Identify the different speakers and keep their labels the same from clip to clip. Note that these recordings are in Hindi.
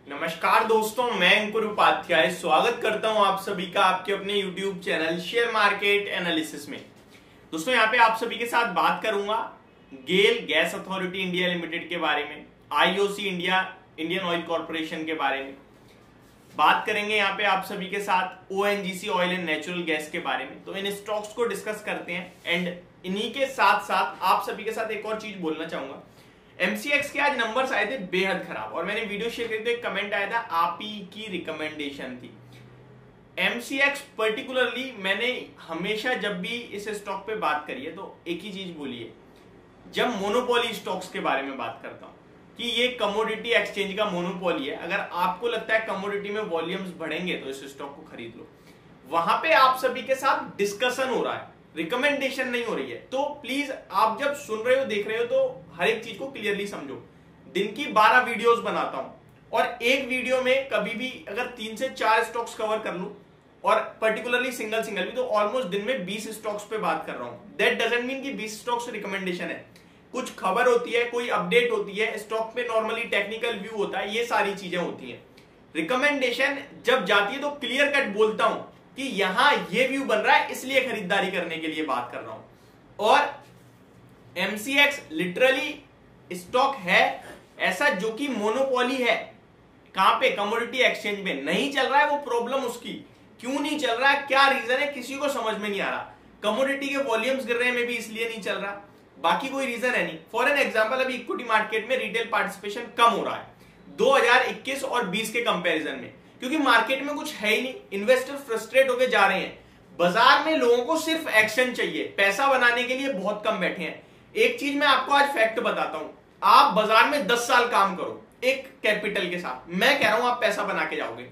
Speaker 1: नमस्कार दोस्तों, मैं अंकुर उपाध्याय स्वागत करता हूं आप सभी का आपके अपने YouTube channel share market analysis में। दोस्तों यहां पे आप सभी के साथ बात करूंगा गेल गैस अथॉरिटी इंडिया लिमिटेड के बारे में, IOC India Indian oil corporation के बारे में बात करेंगे। यहाँ पे आप सभी के साथ ONGC oil and natural gas के बारे में, तो इन स्टॉक्स को डिस्कस करते हैं। एंड इन्हीं के साथ साथ आप सभी के साथ एक और चीज बोलना चाहूंगा। MCX के आज नंबर्स आए थे बेहद खराब और मैंने वीडियो शेयर करी तो एक कमेंट आया था, आप ही की रिकमेंडेशन थी। MCX पर्टिकुलरली मैंने हमेशा जब भी इस स्टॉक पे बात करी है तो एक ही चीज बोली है, जब मोनोपोली स्टॉक्स के बारे में बात करता हूं कि ये कमोडिटी एक्सचेंज का मोनोपोली है। अगर आपको लगता है कमोडिटी में वॉल्यूम्स बढ़ेंगे तो इस स्टॉक को खरीद लो। वहां पे आप सभी के साथ डिस्कशन हो रहा है, रिकमेंडेशन नहीं हो रही है। तो प्लीज आप जब सुन रहे हो देख रहे हो तो हर एक चीज को क्लियरली समझो। दिन की 12 वीडियोस बनाता हूं और एक वीडियो में कभी भी अगर 3 से 4 स्टॉक्स कवर कर लूं और पर्टिकुलरली सिंगल भी, तो ऑलमोस्ट दिन में 20 स्टॉक्स पे बात कर रहा हूं। दैट डजंट मीन कि 20 स्टॉक्स रिकमेंडेशन है। कुछ खबर होती है, कोई अपडेट होती है, स्टॉक पे नॉर्मली टेक्निकल व्यू होता है, ये सारी चीजें होती हैं। रिकमेंडेशन जब जाती है तो क्लियर कट बोलता हूं कि यहां ये व्यू बन रहा है, इसलिए खरीदारी करने के लिए बात कर रहा हूं। और MCX लिटरली स्टॉक है ऐसा जो कि मोनोपोली है। कहां पे? कमोडिटी एक्सचेंज में नहीं चल रहा है। वो प्रॉब्लम उसकी क्यों नहीं चल रहा है, क्या रीजन है, किसी को समझ में नहीं आ रहा। कमोडिटी के वॉल्यूम्स गिर रहे हैं, में भी इसलिए नहीं चल रहा, बाकी कोई रीजन है नहीं। फॉर एन एग्जांपल, अभी इक्विटी मार्केट में रिटेल पार्टिसिपेशन कम हो रहा है 2021 और 20 के कंपैरिजन में, क्योंकि मार्केट में कुछ है ही नहीं। इन्वेस्टर फ्रस्ट्रेट होकर जा रहे हैं। बाजार में लोगों को सिर्फ एक्शन चाहिए, पैसा बनाने के लिए बहुत कम बैठे हैं। एक चीज मैं आपको आज फैक्ट बताता हूं, आप बाजार में 10 साल काम करो एक कैपिटल के साथ, मैं कह रहा हूं आप पैसा बना के जाओगे।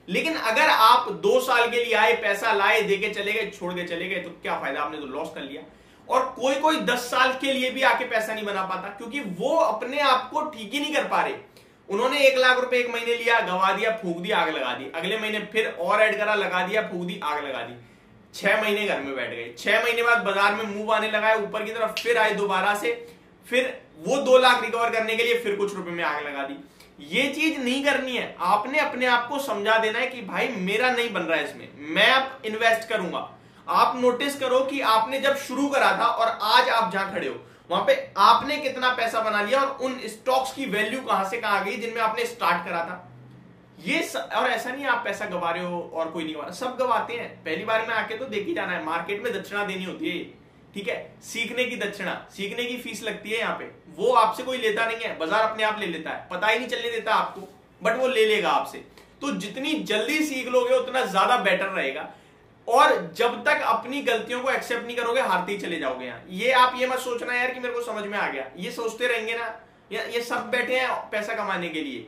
Speaker 1: लेकिन अगर आप 2 साल के लिए आए, पैसा लाए, देके चले गए, छोड़ के चले गए, तो क्या फायदा, आपने तो लॉस कर लिया। और कोई 10 साल के लिए भी आके पैसा नहीं बना पाता, क्योंकि वो अपने आप को ठीक ही नहीं कर पा रहे। उन्होंने 1 लाख रुपए एक महीने लिया, गवा दिया, फूक दी, आग लगा दी। अगले महीने फिर और ऐड करा, लगा दिया, फूक दी, आग लगा दी। 6 महीने घर में बैठ गए। 6 महीने बाद बाजार में मूव आने लगा है ऊपर की तरफ, फिर आए दोबारा से, फिर वो 2 लाख रिकवर करने के लिए फिर कुछ रुपए में आग लगा दी। ये चीज नहीं करनी है। आपने अपने आप को समझा देना है कि भाई मेरा नहीं बन रहा है इसमें, मैं अब इन्वेस्ट करूंगा। आप नोटिस करो कि आपने जब शुरू करा था और आज आप जहां खड़े हो वहां पे आपने कितना पैसा बना लिया और उन स्टॉक्स की वैल्यू कहां से कहां गई जिनमें आपने स्टार्ट करा था। ये और ऐसा नहीं आप पैसा गवा रहे हो और कोई नहीं गवा रहा, सब गवाते हैं। पहली बार में आके तो देख ही जाना है। मार्केट में दक्षिणा देनी होती है, ठीक है, सीखने की दक्षिणा, सीखने की फीस लगती है यहाँ पे। वो आपसे कोई लेता नहीं है, बाजार अपने आप ले लेता है, पता ही नहीं चलने देता आपको, बट वो ले लेगा आपसे। तो जितनी जल्दी सीख लोगे उतना ज्यादा बेटर रहेगा। और जब तक अपनी गलतियों को एक्सेप्ट नहीं करोगे, हारते ही चले जाओगे। यहाँ ये आप ये मत सोचना यार कि मेरे को समझ में आ गया, ये सोचते रहेंगे ना, ये सब बैठे हैं पैसा कमाने के लिए।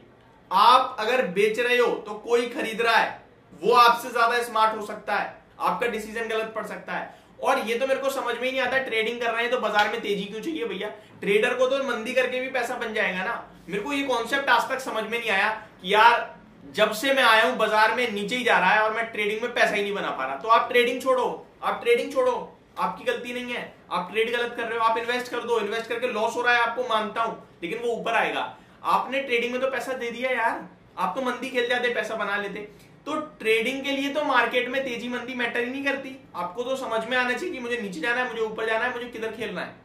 Speaker 1: आप अगर बेच रहे हो तो कोई खरीद रहा है, वो आपसे ज्यादा स्मार्ट हो सकता है, आपका डिसीजन गलत पड़ सकता है। और ये तो मेरे को समझ में ही नहीं आता, ट्रेडिंग कर रहे हैं तो बाजार में तेजी क्यों चाहिए भैया? ट्रेडर को तो मंदी करके भी पैसा बन जाएगा ना। मेरे को ये कॉन्सेप्ट आज तक समझ में नहीं आया कि यार जब से मैं आया हूं बाजार में नीचे ही जा रहा है और मैं ट्रेडिंग में पैसा ही नहीं बना पा रहा। तो आप ट्रेडिंग छोड़ो, आप ट्रेडिंग छोड़ो, आपकी गलती नहीं है, आप ट्रेड गलत कर रहे हो। आप इन्वेस्ट कर दो, इन्वेस्ट करके लॉस हो रहा है आपको, मानता हूं, लेकिन वो ऊपर आएगा। आपने ट्रेडिंग में तो पैसा दे दिया यार, आप तो मंदी खेल जाते, पैसा बना लेते। तो ट्रेडिंग के लिए तो मार्केट में तेजी मंदी मैटर ही नहीं करती। आपको तो समझ में आना चाहिए कि मुझे नीचे जाना है, मुझे ऊपर जाना है, मुझे किधर खेलना है,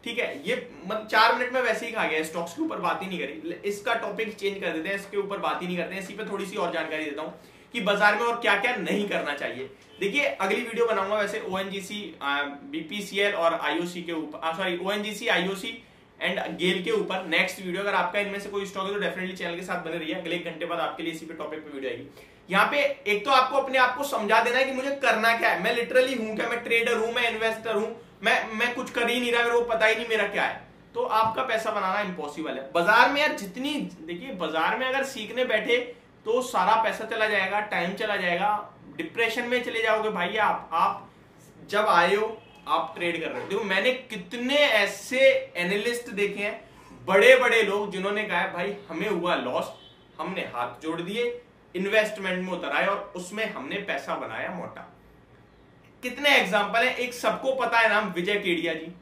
Speaker 1: ठीक है। ये 4 मिनट में वैसे ही खा गया, स्टॉक्स के ऊपर बात ही नहीं करी। इसका टॉपिक चेंज कर देते हैं, इसके ऊपर बात ही नहीं करते हैं। इसी पे थोड़ी सी और जानकारी देता हूं कि बाजार में और क्या क्या नहीं करना चाहिए। देखिए अगली वीडियो बनाऊंगा वैसे ONGC, BPCL और IOC के ऊपर, सॉरी ONGC, IOC एंड गेल के ऊपर नेक्स्ट वीडियो। अगर आपका इनमें से कोई स्टॉक है तो डेफिनेटली चैनल के साथ बने रहिए। अगले 1 घंटे बाद आपके लिए इसी पे टॉपिक पे वीडियो आएगी। यहाँ पे एक तो आपको अपने आप को समझा देना है कि मुझे करना क्या है। मैं लिटरली हूं क्या? मैं ट्रेडर हूं, मैं इन्वेस्टर हूं, मैं कुछ कर ही नहीं रहा, मेरे को पता ही नहीं मेरा क्या है। तो आपका पैसा बनाना इम्पॉसिबल है। बाजार में यार जितनी, देखिए बाजार में अगर सीखने बैठे तो सारा पैसा चला जाएगा, टाइम चला जाएगा, डिप्रेशन में चले जाओगे भाई। आप जब आए हो आप ट्रेड कर रहे हो। देखो मैंने कितने ऐसे एनालिस्ट देखे हैं, बड़े बड़े लोग, जिन्होंने कहा है भाई हमें हुआ लॉस, हमने हाथ जोड़ दिए, इन्वेस्टमेंट में उतर आए और उसमें हमने पैसा बनाया मोटा। कितने एग्जांपल है। एक सबको पता है नाम, विजय केडिया जी,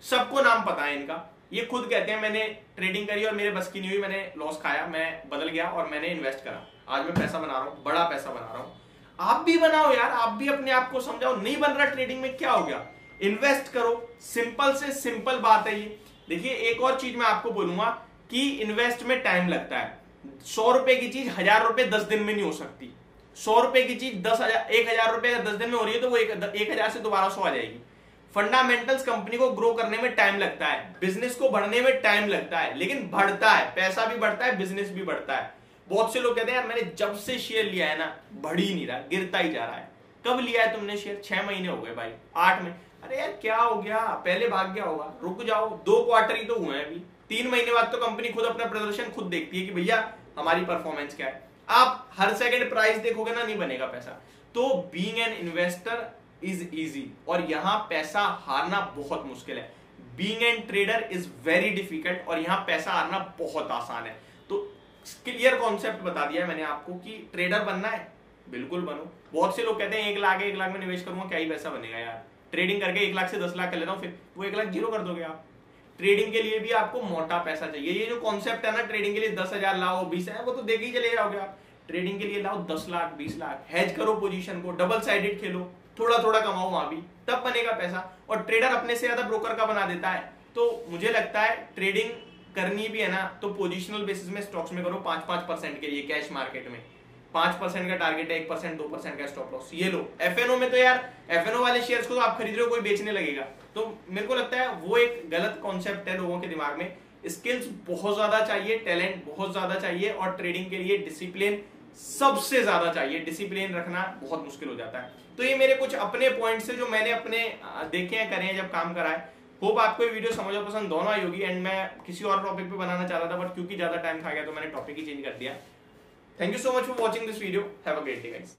Speaker 1: सबको नाम पता है इनका। ये खुद कहते हैं मैंने ट्रेडिंग करी और मेरे बस की नहीं हुई, मैंने लॉस खाया, मैं बदल गया और मैंने इन्वेस्ट करा, आज मैं पैसा बना रहा हूं, बड़ा पैसा बना रहा हूं। आप भी बनाओ यार, आप भी अपने आप को समझाओ। नहीं बन रहा ट्रेडिंग में, क्या हो गया, इन्वेस्ट करो, सिंपल से सिंपल बात है ये। देखिए एक और चीज मैं आपको बोलूंगा कि इन्वेस्ट में टाइम लगता है। 100 रुपए की चीज 1000 रुपए 10 दिन में नहीं हो सकती। 100 रुपए की चीज 10,000 रुपए 10 दिन में हो रही है तो वो 1000 से दोबारा 100 आ जाएगी। फंडामेंटल्स कंपनी को ग्रो करने में टाइम लगता है, बिजनेस को बढ़ने में टाइम लगता है, लेकिन बढ़ता है, पैसा भी बढ़ता है, बिजनेस भी बढ़ता है। बहुत से लोग कहते हैं यार मैंने जब से शेयर लिया है ना बढ़ ही नहीं रहा, गिरता ही जा रहा है। कब लिया है तुमने शेयर? 6 महीने हो गए भाई, 8 महीने। अरे यार क्या हो गया, पहले भाग गया होगा, रुक जाओ, 2 क्वार्टर ही तो हुए हैं अभी, 3 महीने बाद तो कंपनी खुद अपना प्रदर्शन खुद देखती है कि भैया हमारी परफॉर्मेंस क्या है। आप हर सेकंड प्राइस देखोगे ना, नहीं बनेगा पैसा। तो being an investor is easy, और यहां पैसा हारना बहुत मुश्किल है। Being an trader is very difficult, और यहां पैसा हारना बहुत आसान है। तो क्लियर कॉन्सेप्ट बता दिया है मैंने आपको कि ट्रेडर बनना है, बिल्कुल बनो। बहुत से लोग कहते हैं 1 लाख में निवेश करूंगा, क्या ही पैसा बनेगा यार, ट्रेडिंग करके 1 लाख से 10 लाख कर लेता हूं, फिर वो 1 लाख जीरो कर दोगे आप। ट्रेडिंग के लिए भी आपको मोटा पैसा चाहिए। ये जो कॉन्सेप्ट है ना, ट्रेडिंग के लिए 10,000 लाओ 20,000 वो तो देख ही चले जाओगे आप। ट्रेडिंग के लिए लाओ 10 लाख 20 लाख, हेज करो पोजीशन को, डबल साइडेड खेलो, थोड़ा थोड़ा कमाओ वहां भी, तब बनेगा पैसा। और ट्रेडर अपने से ज्यादा ब्रोकर का बना देता है। तो मुझे लगता है ट्रेडिंग करनी भी है ना तो पोजिशनल बेसिस में स्टॉक्स में करो, 5-5% के लिए कैश मार्केट में 5% का टारगेट है, 1% 2% का स्टॉप लॉस, ये लो। एफएनओ में तो यार एफएनओ वाले शेयर्स को तो आप खरीद रहे हो, कोई बेचने लगेगा, तो मेरे को लगता है वो एक गलत कॉन्सेप्ट है लोगों के दिमाग में। स्किल्स बहुत ज्यादा चाहिए, टैलेंट बहुत ज्यादा चाहिए, और ट्रेडिंग के लिए डिसिप्लिन सबसे ज्यादा चाहिए। डिसिप्लिन रखना बहुत मुश्किल हो जाता है। तो ये मेरे कुछ अपने पॉइंट्स है जो मैंने अपने देखे हैं, करे हैं जब काम करा है। होप आपको ये वीडियो समझ और पसंद दोनों आई होगी। एंड मैं किसी और टॉपिक पे बनाना चाहता था, बट क्योंकि ज्यादा टाइम खा गया तो मैंने टॉपिक ही चेंज कर दिया। Thank you so much for watching this video, have a great day guys.